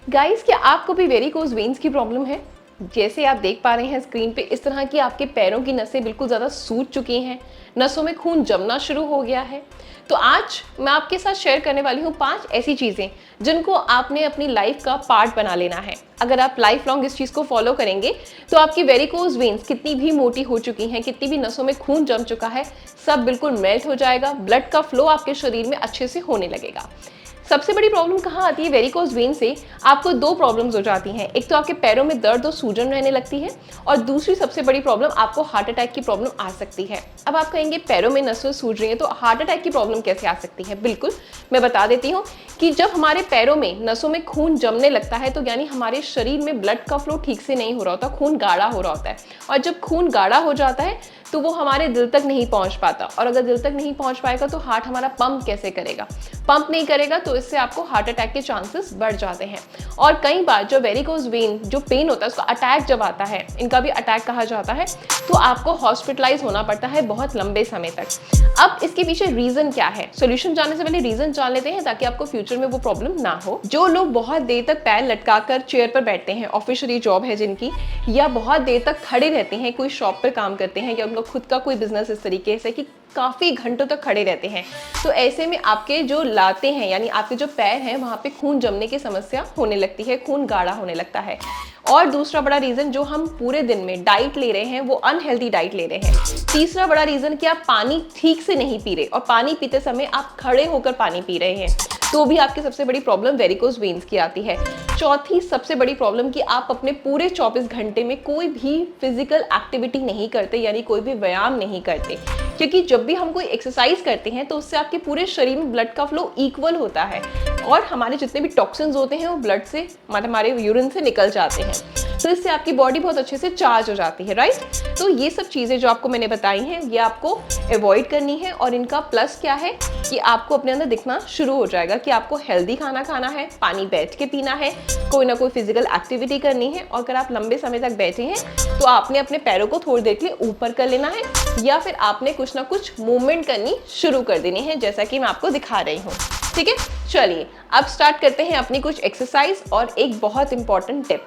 Guys, क्या आपको भी वेरिकोज वेन्स की प्रॉब्लम है? जैसे आप देख पा रहे हैं स्क्रीन पे, इस तरह की आपके पैरों की नसें बिल्कुल ज़्यादा सूज चुकी हैं, नसों में खून जमना शुरू हो गया है। तो आज मैं आपके साथ शेयर करने वाली हूँ 5 ऐसी चीज़ें जिनको आपने अपनी लाइफ का पार्ट बना लेना है। अगर आप लाइफ लॉन्ग इस चीज़ को फॉलो करेंगे तो आपकी वेरिकोज वेन्स कितनी भी मोटी हो चुकी हैं, कितनी भी नसों में खून जम चुका है, सब बिल्कुल मेल्ट हो जाएगा। ब्लड का फ्लो आपके शरीर में अच्छे से होने लगेगा। सबसे बड़ी प्रॉब्लम कहाँ आती है? वेरिकोज वेन से आपको 2 प्रॉब्लम्स हो जाती हैं। एक तो आपके पैरों में दर्द और सूजन रहने लगती है, और दूसरी सबसे बड़ी प्रॉब्लम आपको हार्ट अटैक की प्रॉब्लम आ सकती है। अब आप कहेंगे पैरों में नसें सूज रही हैं तो हार्ट अटैक की प्रॉब्लम कैसे आ सकती है? बिल्कुल, मैं बता देती हूँ कि जब हमारे पैरों में नसों में खून जमने लगता है तो यानी हमारे शरीर में ब्लड का फ्लो ठीक से नहीं हो रहा होता, खून गाढ़ा हो रहा होता है। और जब खून गाढ़ा हो जाता है तो वो हमारे दिल तक नहीं पहुंच पाता, और अगर दिल तक नहीं पहुंच पाएगा तो हार्ट हमारा पंप कैसे करेगा? पंप नहीं करेगा तो इससे आपको हार्ट अटैक के चांसेस बढ़ जाते हैं। और कई बार जो वेरिकोज वेन जो पेन होता है उसका अटैक जब आता है, इनका भी अटैक कहा जाता है, तो आपको हॉस्पिटलाइज होना पड़ता है बहुत लंबे समय तक। अब इसके पीछे रीजन क्या है? सोल्यूशन जानने से पहले रीजन जान लेते हैं ताकि आपको फ्यूचर में वो प्रॉब्लम ना हो। जो लोग बहुत देर तक पैर लटकाकर चेयर पर बैठते हैं, ऑफिशियली जॉब है जिनकी, या बहुत देर तक खड़े रहते हैं, कोई शॉप पर काम करते हैं, या उनका खुद का कोई बिजनेस इस तरीके से कि काफ़ी घंटों तक खड़े रहते हैं, तो ऐसे में आपके जो लाते हैं यानी आपके जो पैर हैं वहाँ पे खून जमने की समस्या होने लगती है, खून गाढ़ा होने लगता है। और दूसरा बड़ा रीज़न, जो हम पूरे दिन में डाइट ले रहे हैं वो अनहेल्दी डाइट ले रहे हैं। तीसरा बड़ा रीज़न कि आप पानी ठीक से नहीं पी रहे, और पानी पीते समय आप खड़े होकर पानी पी रहे हैं, तो भी आपकी सबसे बड़ी प्रॉब्लम वेरिकोज वेन्स की आती है। चौथी सबसे बड़ी प्रॉब्लम कि आप अपने पूरे 24 घंटे में कोई भी फिजिकल एक्टिविटी नहीं करते, यानी कोई भी व्यायाम नहीं करते, क्योंकि जब भी हम कोई एक्सरसाइज करते हैं तो उससे आपके पूरे शरीर में ब्लड का फ्लो इक्वल होता है, और हमारे जितने भी टॉक्सिन्स होते हैं वो ब्लड से, मतलब हमारे यूरिन से निकल जाते हैं, तो इससे आपकी बॉडी बहुत अच्छे से चार्ज हो जाती है, राइट? तो ये सब चीज़ें जो आपको मैंने बताई हैं ये आपको अवॉइड करनी है, और इनका प्लस क्या है कि आपको अपने अंदर दिखना शुरू हो जाएगा कि आपको हेल्दी खाना खाना है, पानी बैठ के पीना है, कोई ना कोई फिजिकल एक्टिविटी करनी है, और अगर आप लंबे समय तक बैठे हैं तो आपने अपने पैरों को थोड़ी देर के लिए ऊपर कर लेना है, या फिर आपने कुछ ना कुछ मूवमेंट करनी शुरू कर देनी है, जैसा कि मैं आपको दिखा रही हूँ। ठीक है, चलिए अब स्टार्ट करते हैं अपनी कुछ एक्सरसाइज और एक बहुत इंपॉर्टेंट टिप।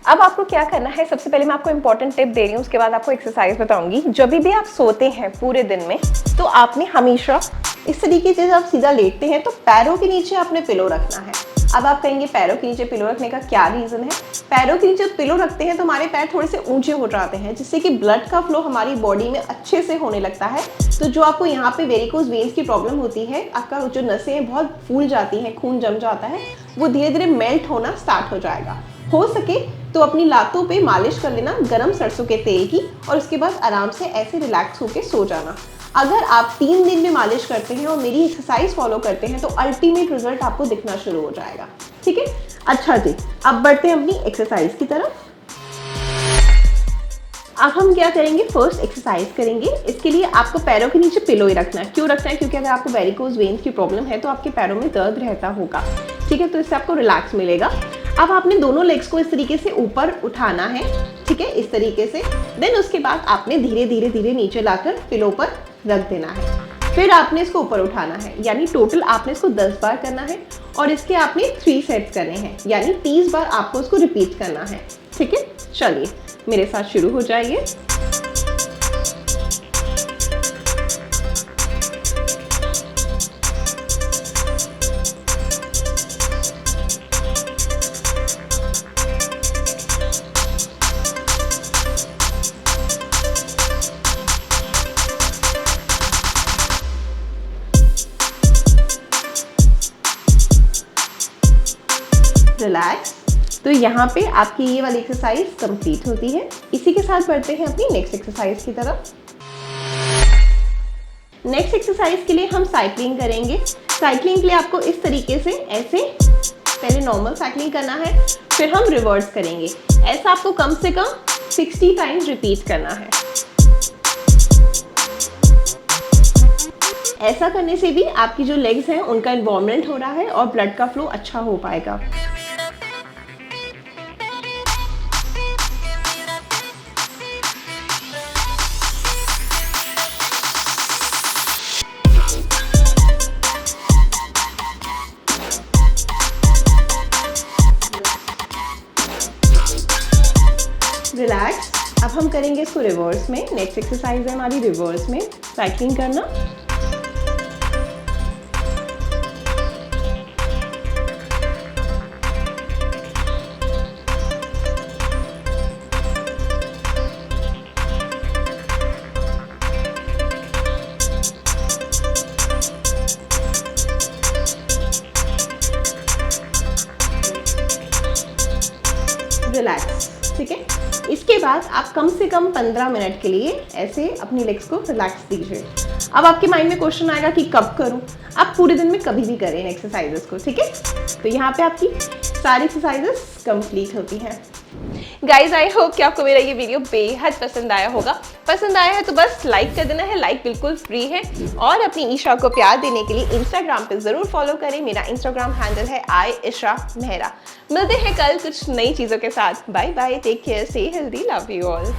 अब आपको क्या करना है, सबसे पहले मैं आपको इंपॉर्टेंट टिप दे रही हूँ, उसके बाद आपको एक्सरसाइज बताऊंगी। जब भी आप सोते हैं पूरे दिन में तो आपने हमेशा इस तरीके से, जब आप सीधा लेटते हैं तो पैरों के नीचे आपने पिलो रखना है। अब आप कहेंगे पैरों के नीचे पिलो रखने का क्या रीज़न है? पैरों के नीचे पिलो रखते हैं तो हमारे पैर थोड़े से ऊंचे हो जाते हैं, जिससे कि ब्लड का फ्लो हमारी बॉडी में अच्छे से होने लगता है। तो जो आपको यहाँ पे वेरिकोज वेन्स की प्रॉब्लम होती है, आपका जो नसें बहुत फूल जाती हैं, खून जम जाता है, वो धीरे धीरे मेल्ट होना स्टार्ट हो जाएगा। हो सके तो अपनी लातों पे मालिश कर लेना गरम सरसों के तेल की, और उसके बाद आराम से ऐसे रिलैक्स होके सो जाना। अगर आप 3 दिन में मालिश करते हैं और मेरी एक्सरसाइज फॉलो करते हैं तो अल्टीमेट रिजल्ट आपको दिखना शुरू हो जाएगा। ठीक है, अच्छा जी, अब बढ़ते हैं अपनी एक्सरसाइज की तरफ। अब हम क्या करेंगे, फर्स्ट एक्सरसाइज करेंगे। इसके लिए आपको पैरों के नीचे पिलो ही रखना है। क्यों रखना है? क्योंकि अगर आपको वेरिकोज वेन्स की प्रॉब्लम है तो आपके पैरों में दर्द रहता होगा, ठीक है, तो इससे आपको रिलैक्स मिलेगा। अब आपने दोनों लेग्स को इस तरीके से ऊपर उठाना है, ठीक है, इस तरीके से। देन उसके बाद आपने धीरे धीरे धीरे नीचे लाकर पिलो पर रख देना है। फिर आपने इसको ऊपर उठाना है, यानी टोटल आपने इसको 10 बार करना है, और इसके आपने 3 सेट्स करने हैं, यानी 30 बार आपको इसको रिपीट करना है। ठीक है, चलिए मेरे साथ शुरू हो जाइए। रिलैक्स। तो यहाँ पे आपकी ये वाली एक्सरसाइज कंप्लीट होती है। इसी के साथ बढ़ते हैं अपनी नेक्स्ट एक्सरसाइज की तरफ। नेक्स्ट एक्सरसाइज के लिए हम साइक्लिंग करेंगे। साइक्लिंग के लिए आपको इस तरीके से ऐसे पहले नॉर्मल साइक्लिंग करना है, फिर हम रिवर्स करेंगे। ऐसा आपको कम से कम 60 टाइम्स रिपीट करना है। ऐसा करने से भी आपकी जो लेग्स हैं उनका इन्वॉल्वमेंट हो रहा है और ब्लड का फ्लो अच्छा हो पाएगा। रिलैक्स। अब हम करेंगे इसको रिवर्स में। नेक्स्ट एक्सरसाइज है हमारी रिवर्स में साइकिलिंग करना। रिलैक्स, ठीक है। इसके बाद आप कम से कम 15 मिनट के लिए ऐसे अपनी लेग्स को रिलैक्स दीजिए। अब आपके माइंड में क्वेश्चन आएगा कि कब करूं? आप पूरे दिन में कभी भी करें इन एक्सरसाइजेस को, ठीक है। तो यहाँ पे आपकी सारी एक्सरसाइजेस कंप्लीट होती हैं। गाइज आई होप कि आपको मेरा ये वीडियो बेहद पसंद आया होगा। पसंद आया है तो बस लाइक कर देना है, लाइक बिल्कुल फ्री है। और अपनी ईशा को प्यार देने के लिए इंस्टाग्राम पे ज़रूर फॉलो करें। मेरा इंस्टाग्राम हैंडल है @isha mehra। मिलते हैं कल कुछ नई चीज़ों के साथ। Bye bye, take care, stay healthy, love you all.